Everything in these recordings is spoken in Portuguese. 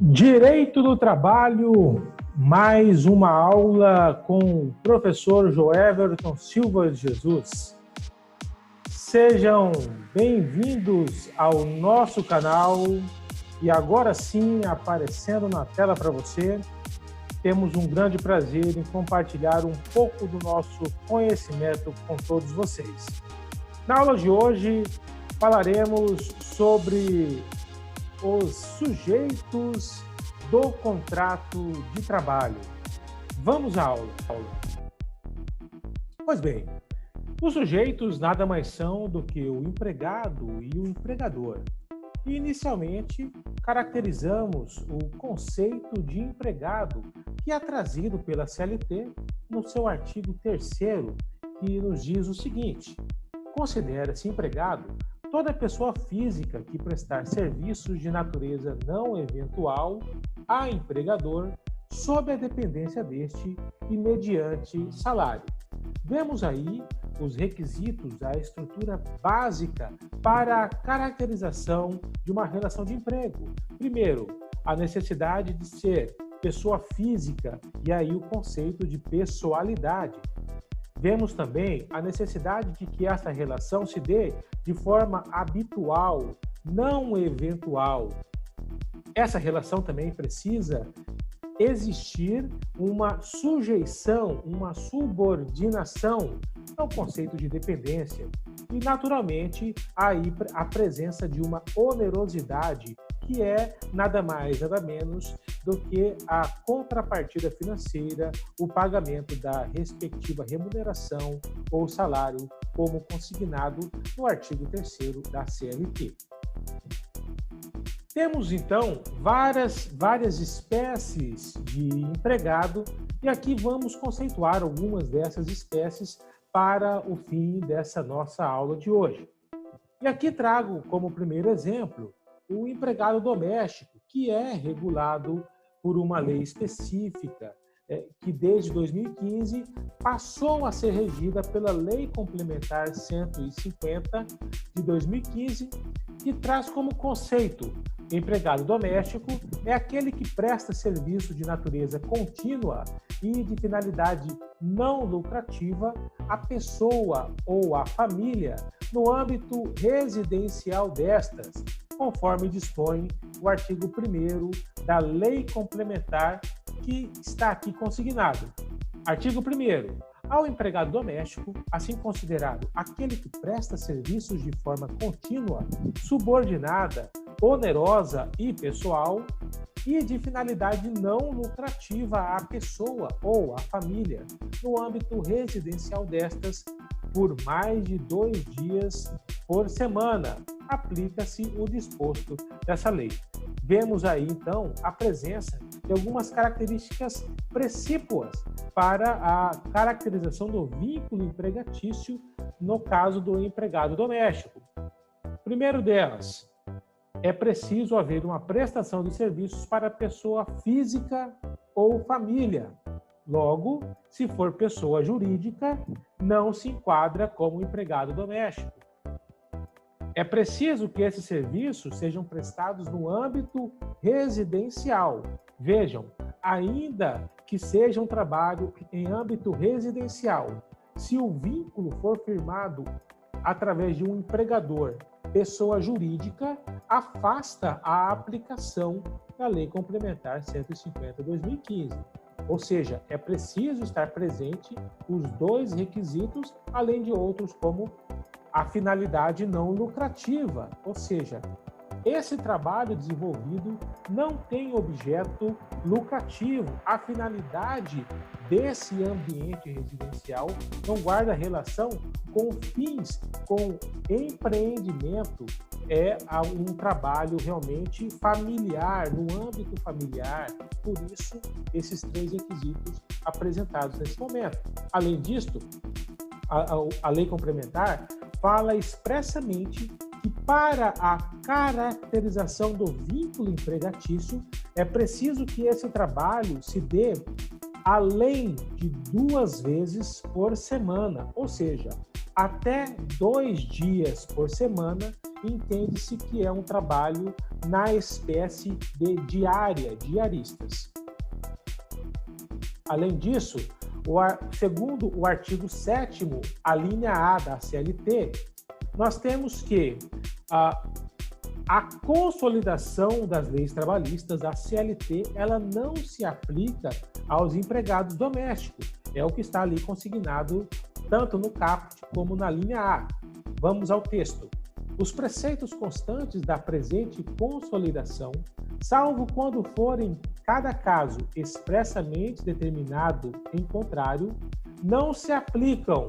Direito do Trabalho, mais uma aula com o professor Joeverton Silva de Jesus. Sejam bem-vindos ao nosso canal e agora sim, aparecendo na tela para você, temos um grande prazer em compartilhar um pouco do nosso conhecimento com todos vocês. Na aula de hoje, falaremos sobre os sujeitos do contrato de trabalho. Vamos à aula. Pois bem, os sujeitos nada mais são do que o empregado e o empregador. E, inicialmente, caracterizamos o conceito de empregado, que é trazido pela CLT no seu artigo 3º, que nos diz o seguinte: considera-se empregado toda pessoa física que prestar serviços de natureza não eventual a empregador sob a dependência deste e mediante salário. Vemos aí os requisitos, a estrutura básica para a caracterização de uma relação de emprego. Primeiro, a necessidade de ser pessoa física e aí o conceito de pessoalidade. Vemos também a necessidade de que essa relação se dê de forma habitual, não eventual. Essa relação também precisa existir uma sujeição, uma subordinação ao conceito de dependência e, naturalmente, aí a presença de uma onerosidade, que é nada mais, nada menos do que a contrapartida financeira, o pagamento da respectiva remuneração ou salário, como consignado no artigo 3º da CLT. Temos, então, várias espécies de empregado e aqui vamos conceituar algumas dessas espécies para o fim dessa nossa aula de hoje. E aqui trago como primeiro exemplo o empregado doméstico, que é regulado por uma lei específica, que desde 2015 passou a ser regida pela Lei Complementar 150 de 2015, que traz como conceito: empregado doméstico é aquele que presta serviço de natureza contínua e de finalidade não lucrativa à pessoa ou à família no âmbito residencial destas, conforme dispõe o artigo 1º da Lei Complementar, que está aqui consignado. Artigo 1º. Ao empregado doméstico, assim considerado aquele que presta serviços de forma contínua, subordinada, onerosa e pessoal, e de finalidade não lucrativa à pessoa ou à família, no âmbito residencial destas, por mais de 2 dias por semana, aplica-se o disposto dessa lei. Vemos aí, então, a presença de algumas características precípuas para a caracterização do vínculo empregatício no caso do empregado doméstico. Primeiro delas, é preciso haver uma prestação de serviços para pessoa física ou família. Logo, se for pessoa jurídica, não se enquadra como empregado doméstico. É preciso que esses serviços sejam prestados no âmbito residencial. Vejam, ainda que seja um trabalho em âmbito residencial, se o vínculo for firmado através de um empregador, pessoa jurídica, afasta a aplicação da Lei Complementar 150/2015. Ou seja, é preciso estar presente os 2 requisitos, além de outros como a finalidade não lucrativa, ou seja, esse trabalho desenvolvido não tem objeto lucrativo. A finalidade desse ambiente residencial não guarda relação com fins, com empreendimento. É um trabalho realmente familiar, no âmbito familiar. Por isso, esses 3 requisitos apresentados nesse momento. Além disto, a lei complementar fala expressamente que para a caracterização do vínculo empregatício é preciso que esse trabalho se dê além de 2 vezes por semana, ou seja, até 2 dias por semana, entende-se que é um trabalho na espécie de diaristas. Além disso, segundo o artigo 7º, a linha A da CLT, nós temos que a consolidação das leis trabalhistas, a CLT, ela não se aplica aos empregados domésticos. É o que está ali consignado tanto no caput como na linha A. Vamos ao texto. Os preceitos constantes da presente consolidação, salvo quando for em cada caso expressamente determinado em contrário, não se aplicam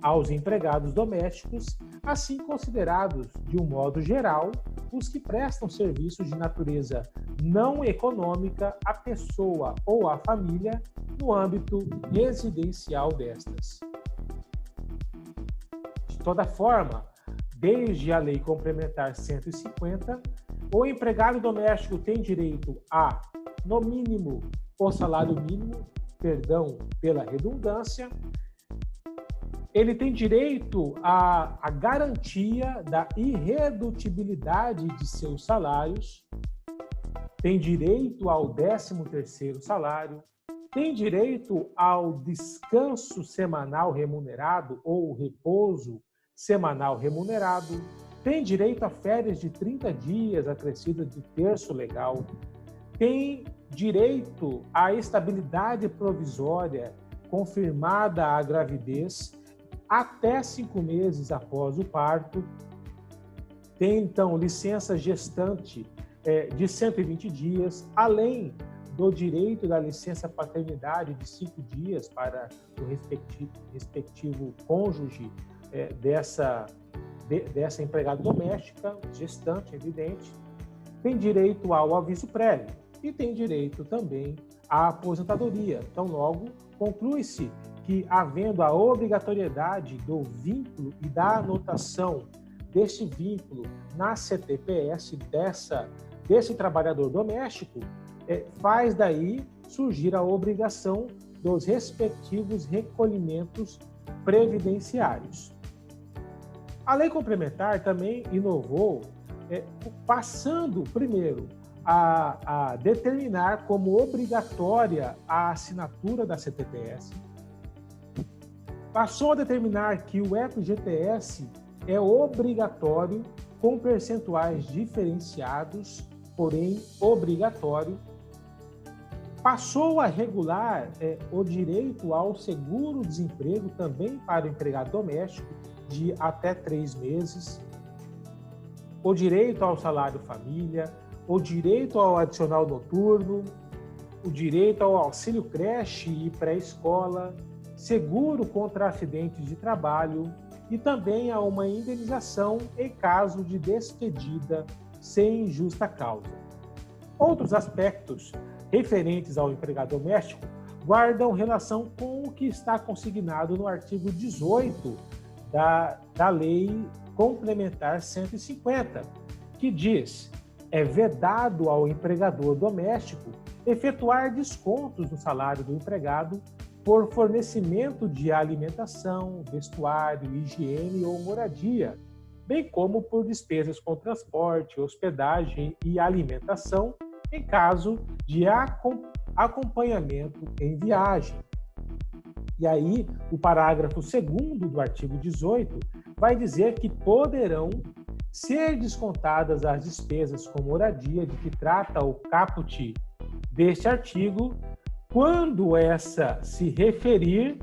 aos empregados domésticos, assim considerados, de um modo geral, os que prestam serviços de natureza não econômica à pessoa ou à família no âmbito residencial destas. De toda forma, desde a Lei Complementar 150, o empregado doméstico tem direito a, no mínimo, o salário mínimo, perdão pela redundância, ele tem direito à garantia da irredutibilidade de seus salários, tem direito ao 13º salário, tem direito ao descanso semanal remunerado ou repouso semanal remunerado, tem direito a férias de 30 dias acrescidas de terço legal, tem direito à estabilidade provisória confirmada à gravidez até 5 meses após o parto, tem então licença gestante de 120 dias, além do direito da licença paternidade de 5 dias para o respectivo cônjuge dessa empregada doméstica, gestante, evidente, tem direito ao aviso prévio e tem direito também à aposentadoria. Então, logo, conclui-se que, havendo a obrigatoriedade do vínculo e da anotação deste vínculo na CTPS desse trabalhador doméstico, faz daí surgir a obrigação dos respectivos recolhimentos previdenciários. A lei complementar também inovou, passando, primeiro, a determinar como obrigatória a assinatura da CTPS, passou a determinar que o FGTS é obrigatório com percentuais diferenciados, porém obrigatório, passou a regular o direito ao seguro-desemprego também para o empregado doméstico, de até 3 meses, o direito ao salário família, o direito ao adicional noturno, o direito ao auxílio creche e pré-escola, seguro contra acidentes de trabalho e também a uma indenização em caso de despedida sem justa causa. Outros aspectos referentes ao empregado doméstico guardam relação com o que está consignado no artigo 18 da Lei Complementar 150, que diz: é vedado ao empregador doméstico efetuar descontos no salário do empregado por fornecimento de alimentação, vestuário, higiene ou moradia, bem como por despesas com transporte, hospedagem e alimentação, em caso de acompanhamento em viagem. E aí, o parágrafo 2º do artigo 18 vai dizer que poderão ser descontadas as despesas com moradia de que trata o caput deste artigo, quando essa se referir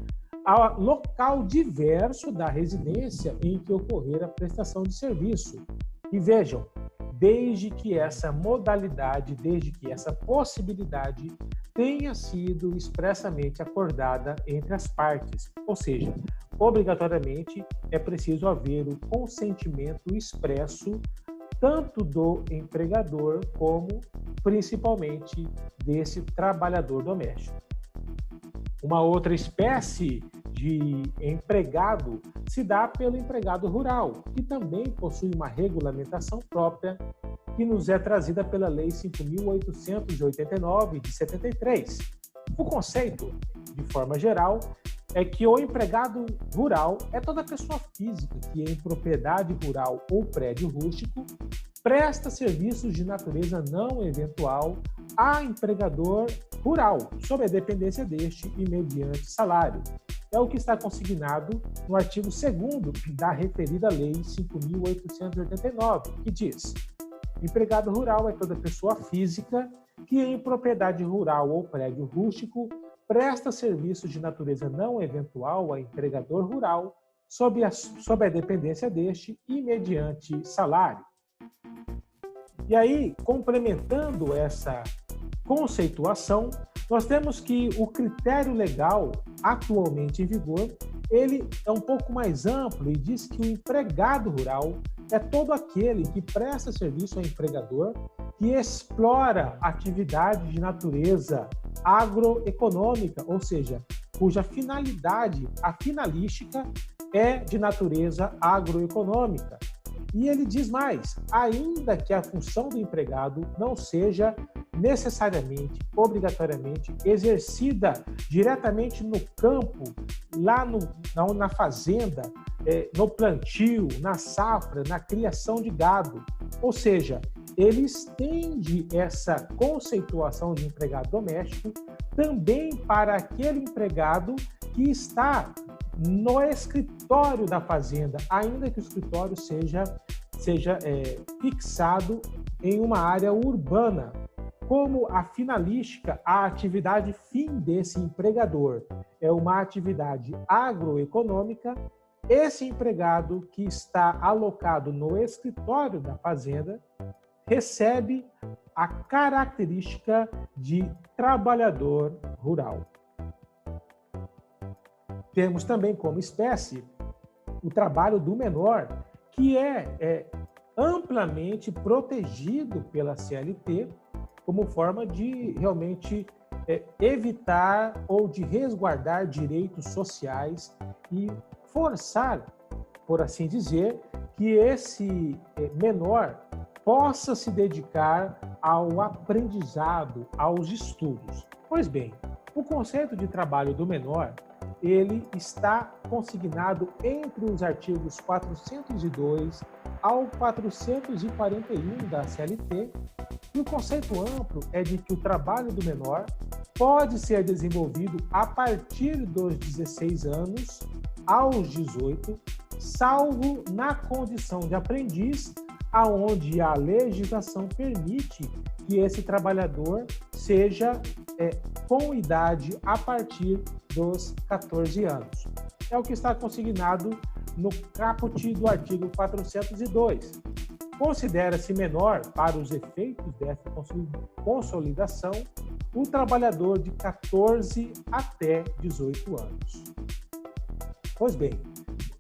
ao local diverso da residência em que ocorrer a prestação de serviço. E vejam, desde que essa modalidade, desde que essa possibilidade tenha sido expressamente acordada entre as partes, ou seja, obrigatoriamente é preciso haver o consentimento expresso tanto do empregador como, principalmente, desse trabalhador doméstico. Uma outra espécie de empregado se dá pelo empregado rural, que também possui uma regulamentação própria que nos é trazida pela Lei 5.889, de 73. O conceito, de forma geral, é que o empregado rural é toda pessoa física que, em propriedade rural ou prédio rústico, presta serviços de natureza não eventual a empregador rural, sob a dependência deste e mediante salário. É o que está consignado no artigo 2º da referida Lei 5.889, que diz: empregado rural é toda pessoa física que, em propriedade rural ou prédio rústico, presta serviços de natureza não eventual a empregador rural, sob a dependência deste e mediante salário. E aí, complementando essa conceituação, nós temos que o critério legal atualmente em vigor, ele é um pouco mais amplo e diz que o empregado rural é todo aquele que presta serviço ao empregador, que explora atividade de natureza agroeconômica, ou seja, cuja finalidade, a finalística, é de natureza agroeconômica. E ele diz mais, ainda que a função do empregado não seja necessariamente, obrigatoriamente, exercida diretamente no campo, lá na fazenda, no plantio, na safra, na criação de gado. Ou seja, ele estende essa conceituação de empregado doméstico também para aquele empregado que está no escritório da fazenda, ainda que o escritório seja fixado em uma área urbana. Como a finalística, a atividade fim desse empregador é uma atividade agroeconômica, esse empregado que está alocado no escritório da fazenda recebe a característica de trabalhador rural. Temos também como espécie o trabalho do menor, que é amplamente protegido pela CLT como forma de realmente evitar ou de resguardar direitos sociais e forçar, por assim dizer, que esse menor possa se dedicar ao aprendizado, aos estudos. Pois bem, o conceito de trabalho do menor, ele está consignado entre os artigos 402 ao 441 da CLT, e o conceito amplo é de que o trabalho do menor pode ser desenvolvido a partir dos 16 anos aos 18, salvo na condição de aprendiz, aonde a legislação permite que esse trabalhador seja com idade a partir dos 14 anos. É o que está consignado no caput do artigo 402. Considera-se menor, para os efeitos dessa consolidação, o trabalhador de 14 até 18 anos. Pois bem,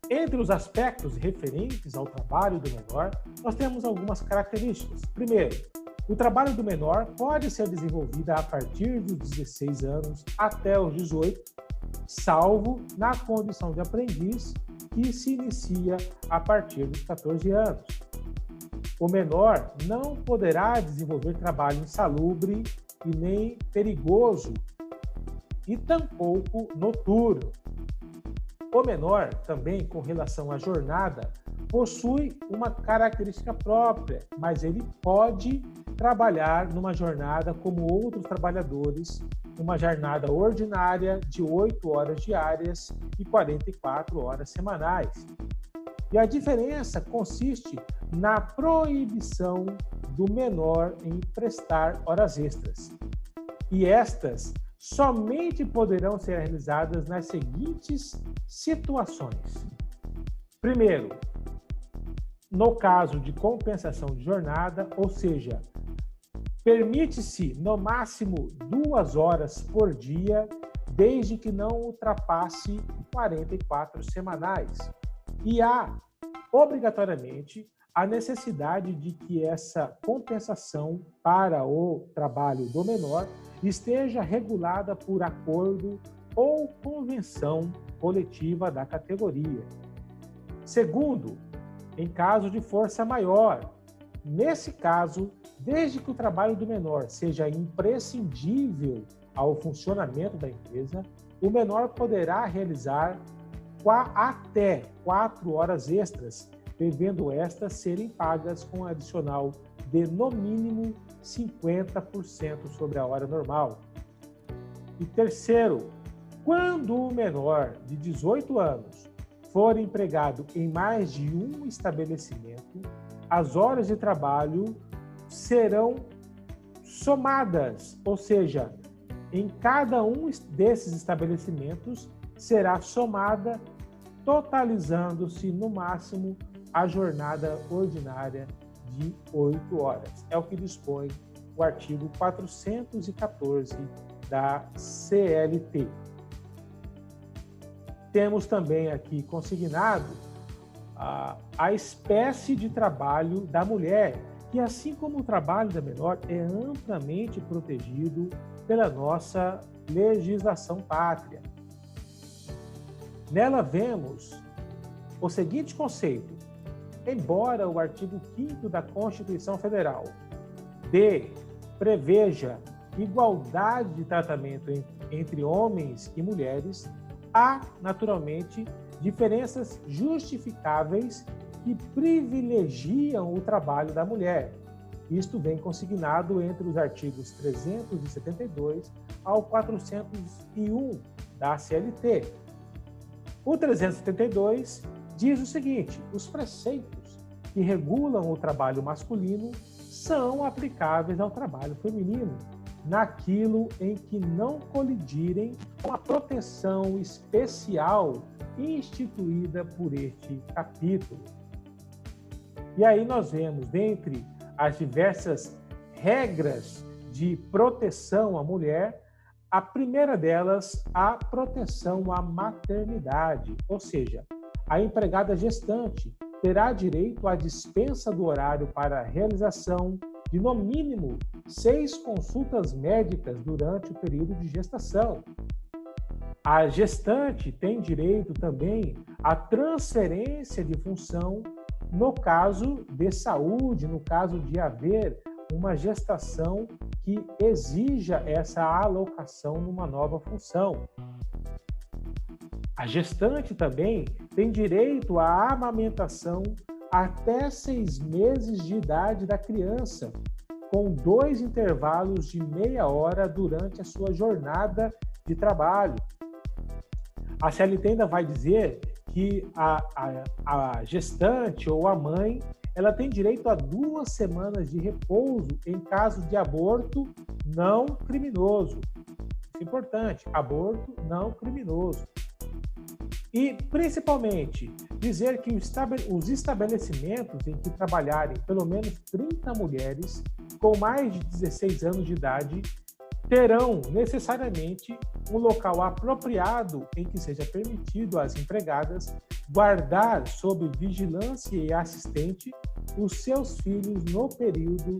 entre os aspectos referentes ao trabalho do menor, nós temos algumas características. Primeiro, o trabalho do menor pode ser desenvolvido a partir dos 16 anos até os 18, salvo na condição de aprendiz, que se inicia a partir dos 14 anos. O menor não poderá desenvolver trabalho insalubre e nem perigoso, e tampouco noturno. O menor, também com relação à jornada, possui uma característica própria, mas ele pode trabalhar numa jornada como outros trabalhadores, uma jornada ordinária de 8 horas diárias e 44 horas semanais. E a diferença consiste na proibição do menor em prestar horas extras. E estas somente poderão ser realizadas nas seguintes situações. Primeiro, no caso de compensação de jornada, ou seja, permite-se no máximo 2 horas por dia, desde que não ultrapasse 44 semanais. E há, obrigatoriamente, a necessidade de que essa compensação para o trabalho do menor esteja regulada por acordo ou convenção coletiva da categoria. Segundo, em caso de força maior, nesse caso, desde que o trabalho do menor seja imprescindível ao funcionamento da empresa, o menor poderá realizar até 4 horas extras, devendo estas serem pagas com um adicional de, no mínimo, 50% sobre a hora normal. E terceiro, quando o menor de 18 anos for empregado em mais de um estabelecimento, as horas de trabalho serão somadas, ou seja, em cada um desses estabelecimentos será somada, totalizando-se no máximo a jornada ordinária de 8 horas. É o que dispõe o artigo 414 da CLT. Temos também aqui consignado a espécie de trabalho da mulher, que, assim como o trabalho da menor, é amplamente protegido pela nossa legislação pátria. Nela vemos o seguinte conceito: embora o artigo 5º da Constituição Federal preveja igualdade de tratamento entre homens e mulheres, há, naturalmente, diferenças justificáveis que privilegiam o trabalho da mulher. Isto vem consignado entre os artigos 372 ao 401 da CLT. O 372 diz o seguinte: os preceitos que regulam o trabalho masculino são aplicáveis ao trabalho feminino, naquilo em que não colidirem com a proteção especial instituída por este capítulo. E aí nós vemos, dentre as diversas regras de proteção à mulher, a primeira delas, a proteção à maternidade, ou seja, a empregada gestante terá direito à dispensa do horário para a realização de, no mínimo, 6 consultas médicas durante o período de gestação. A gestante tem direito também à transferência de função no caso de saúde, no caso de haver uma gestação que exija essa alocação numa nova função. A gestante também tem direito à amamentação até 6 meses de idade da criança, com 2 intervalos de meia hora durante a sua jornada de trabalho. A CLT ainda vai dizer que a gestante ou a mãe, ela tem direito a 2 semanas de repouso em caso de aborto não criminoso. Isso é importante, aborto não criminoso. E, principalmente, dizer que os estabelecimentos em que trabalharem pelo menos 30 mulheres com mais de 16 anos de idade terão necessariamente um local apropriado em que seja permitido às empregadas guardar sob vigilância e assistente os seus filhos no período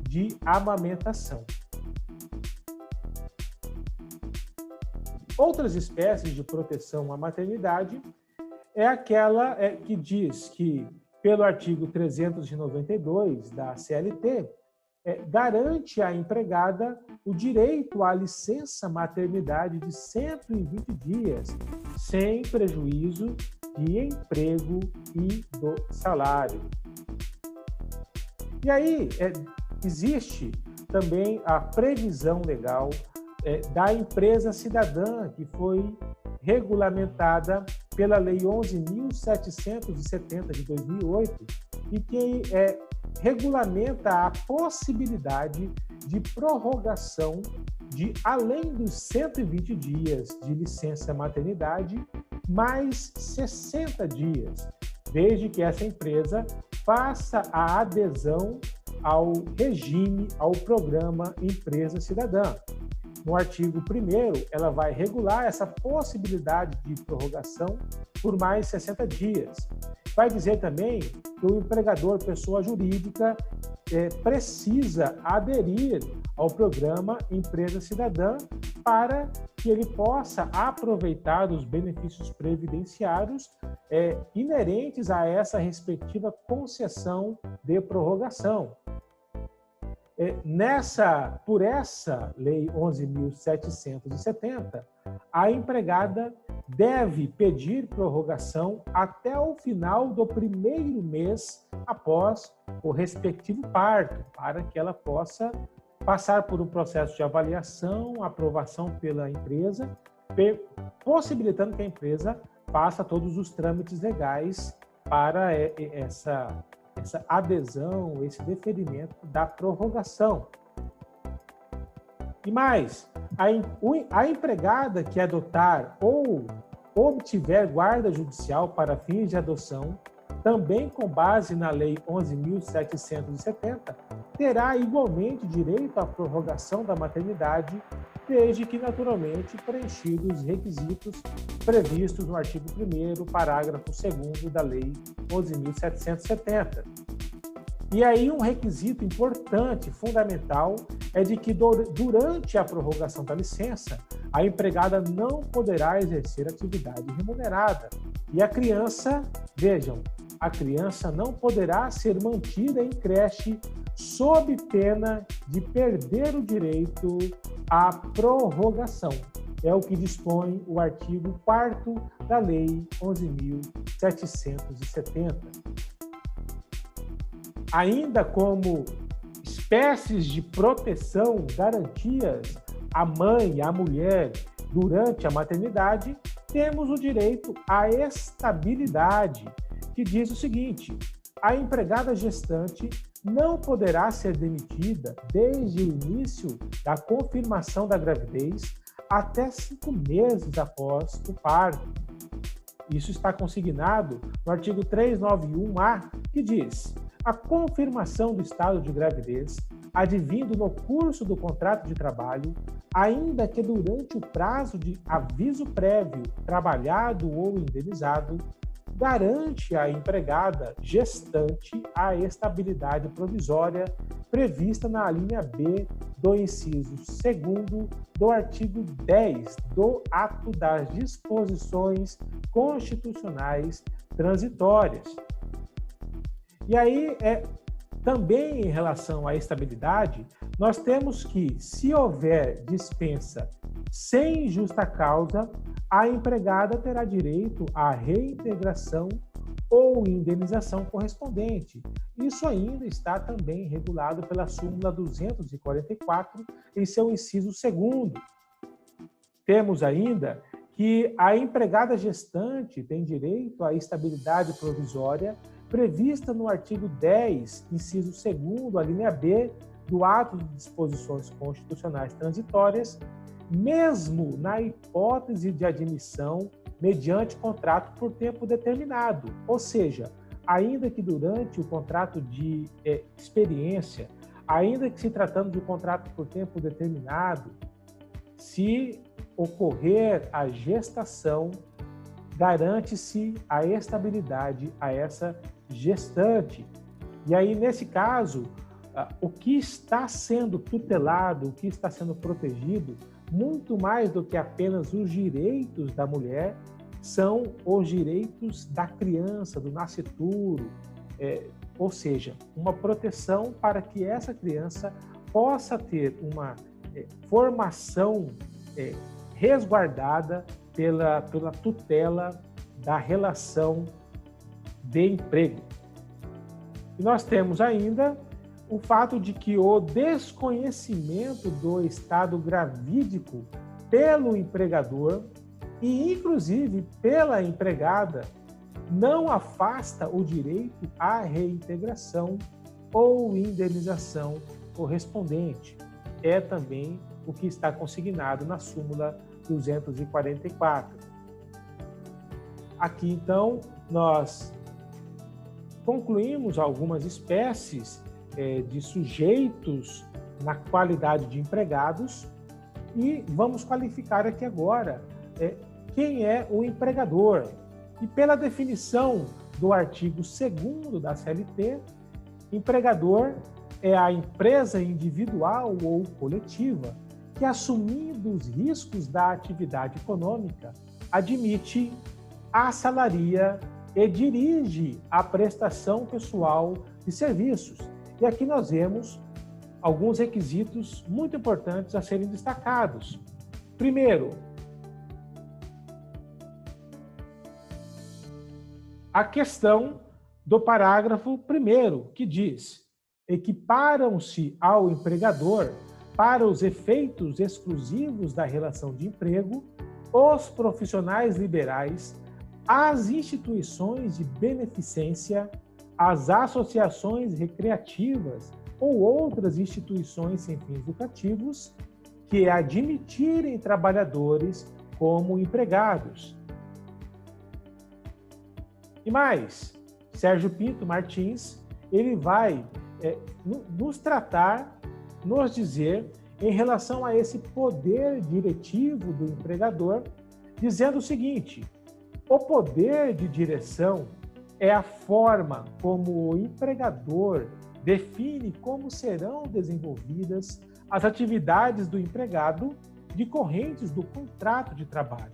de amamentação. Outras espécies de proteção à maternidade é aquela que diz que, pelo artigo 392 da CLT, garante à empregada o direito à licença maternidade de 120 dias, sem prejuízo de emprego e do salário. E aí existe também a previsão legal da empresa cidadã, que foi regulamentada pela Lei 11.770 de 2008 e que regulamenta a possibilidade de prorrogação de, além dos 120 dias de licença maternidade, mais 60 dias, desde que essa empresa faça a adesão ao regime, ao programa Empresa Cidadã. No artigo 1º, ela vai regular essa possibilidade de prorrogação por mais 60 dias. Vai dizer também que o empregador, pessoa jurídica, precisa aderir ao programa Empresa Cidadã para que ele possa aproveitar dos benefícios previdenciários inerentes a essa respectiva concessão de prorrogação. Por essa Lei 11.770, a empregada deve pedir prorrogação até o final do primeiro mês após o respectivo parto, para que ela possa passar por um processo de avaliação, aprovação pela empresa, possibilitando que a empresa faça todos os trâmites legais para essa adesão, esse deferimento da prorrogação. E mais, a empregada que adotar ou obtiver guarda judicial para fins de adoção, também com base na Lei 11.770, terá igualmente direito à prorrogação da maternidade, desde que, naturalmente, preenchidos os requisitos previstos no artigo 1º, parágrafo 2º da Lei 11.770. E aí um requisito importante, fundamental, é de que durante a prorrogação da licença, a empregada não poderá exercer atividade remunerada. E a criança, vejam, a criança não poderá ser mantida em creche sob pena de perder o direito à prorrogação. É o que dispõe o artigo 4º da Lei 11.770. Ainda como espécies de proteção, garantias à mãe e à mulher durante a maternidade, temos o direito à estabilidade, que diz o seguinte: a empregada gestante não poderá ser demitida desde o início da confirmação da gravidez até 5 meses após o parto. Isso está consignado no artigo 391-A, que diz: a confirmação do estado de gravidez, advindo no curso do contrato de trabalho, ainda que durante o prazo de aviso prévio trabalhado ou indenizado, garante à empregada gestante a estabilidade provisória prevista na linha B do inciso 2º do artigo 10 do Ato das Disposições Constitucionais Transitórias. E aí, também em relação à estabilidade, nós temos que, se houver dispensa sem justa causa, a empregada terá direito à reintegração ou indenização correspondente. Isso ainda está também regulado pela súmula 244, em seu inciso 2º. Temos ainda que a empregada gestante tem direito à estabilidade provisória prevista no artigo 10, inciso 2º, a linha B, do Ato de Disposições Constitucionais Transitórias, mesmo na hipótese de admissão mediante contrato por tempo determinado. Ou seja, ainda que durante o contrato de experiência, ainda que se tratando de um contrato por tempo determinado, se ocorrer a gestação, garante-se a estabilidade a essa gestante. E aí, nesse caso, o que está sendo tutelado, o que está sendo protegido, muito mais do que apenas os direitos da mulher, são os direitos da criança, do nascituro, ou seja, uma proteção para que essa criança possa ter uma formação resguardada pela tutela da relação de emprego. E nós temos ainda o fato de que o desconhecimento do estado gravídico pelo empregador e, inclusive, pela empregada não afasta o direito à reintegração ou indenização correspondente. É também o que está consignado na súmula 244. Aqui, então, nós concluímos algumas espécies de sujeitos na qualidade de empregados e vamos qualificar aqui agora quem é o empregador. E pela definição do artigo 2º da CLT, empregador é a empresa individual ou coletiva que, assumindo os riscos da atividade econômica, admite, assalaria e dirige a prestação pessoal de serviços. E aqui nós vemos alguns requisitos muito importantes a serem destacados. Primeiro, a questão do parágrafo 1º, que diz: equiparam-se ao empregador, para os efeitos exclusivos da relação de emprego, os profissionais liberais, as instituições de beneficência, as associações recreativas ou outras instituições sem fins lucrativos que admitirem trabalhadores como empregados. E mais, Sérgio Pinto Martins, ele vai nos tratar, nos dizer em relação a esse poder diretivo do empregador, dizendo o seguinte: o poder de direção é a forma como o empregador define como serão desenvolvidas as atividades do empregado decorrentes do contrato de trabalho.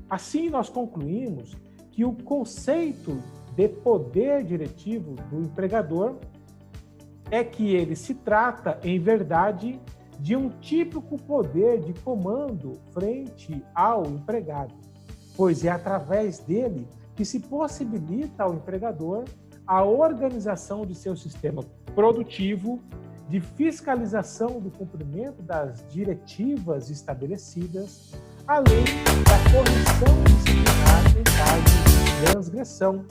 Assim, nós concluímos que o conceito de poder diretivo do empregador é que ele se trata, em verdade, de um típico poder de comando frente ao empregado, pois é através dele que se possibilita ao empregador a organização de seu sistema produtivo, de fiscalização do cumprimento das diretivas estabelecidas, além da correção disciplinar em caso de transgressão.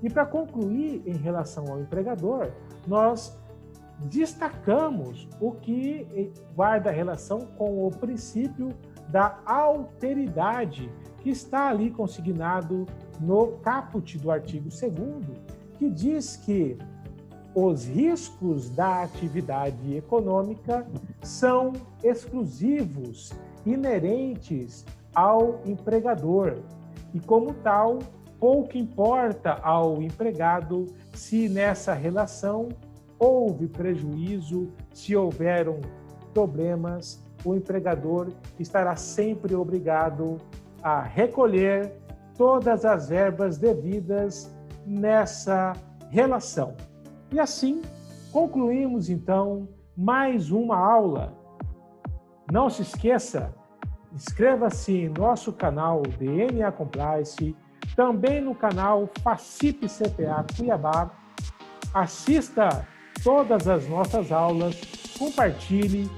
E para concluir em relação ao empregador, nós destacamos o que guarda relação com o princípio da alteridade, que está ali consignado no caput do artigo 2º, que diz que os riscos da atividade econômica são exclusivos, inerentes ao empregador, e como tal, pouco importa ao empregado se nessa relação houve prejuízo, se houveram problemas, o empregador estará sempre obrigado a recolher todas as verbas devidas nessa relação. E assim, concluímos então mais uma aula. Não se esqueça, inscreva-se em nosso canal DNA Compliance, também no canal FACIP CPA Cuiabá, assista todas as nossas aulas, compartilhe,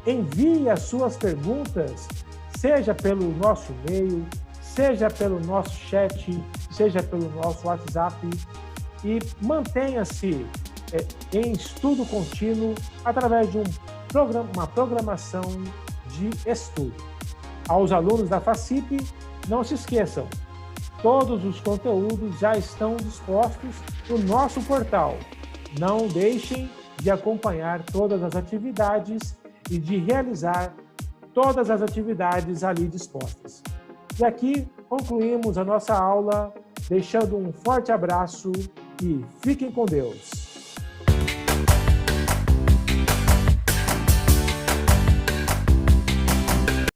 envie as suas perguntas, seja pelo nosso e-mail, seja pelo nosso chat, seja pelo nosso WhatsApp, e mantenha-se em estudo contínuo através de uma programação de estudo. Aos alunos da FACIP, não se esqueçam, todos os conteúdos já estão dispostos no nosso portal. Não deixem de acompanhar todas as atividades e de realizar todas as atividades ali dispostas. E aqui concluímos a nossa aula, deixando um forte abraço e fiquem com Deus.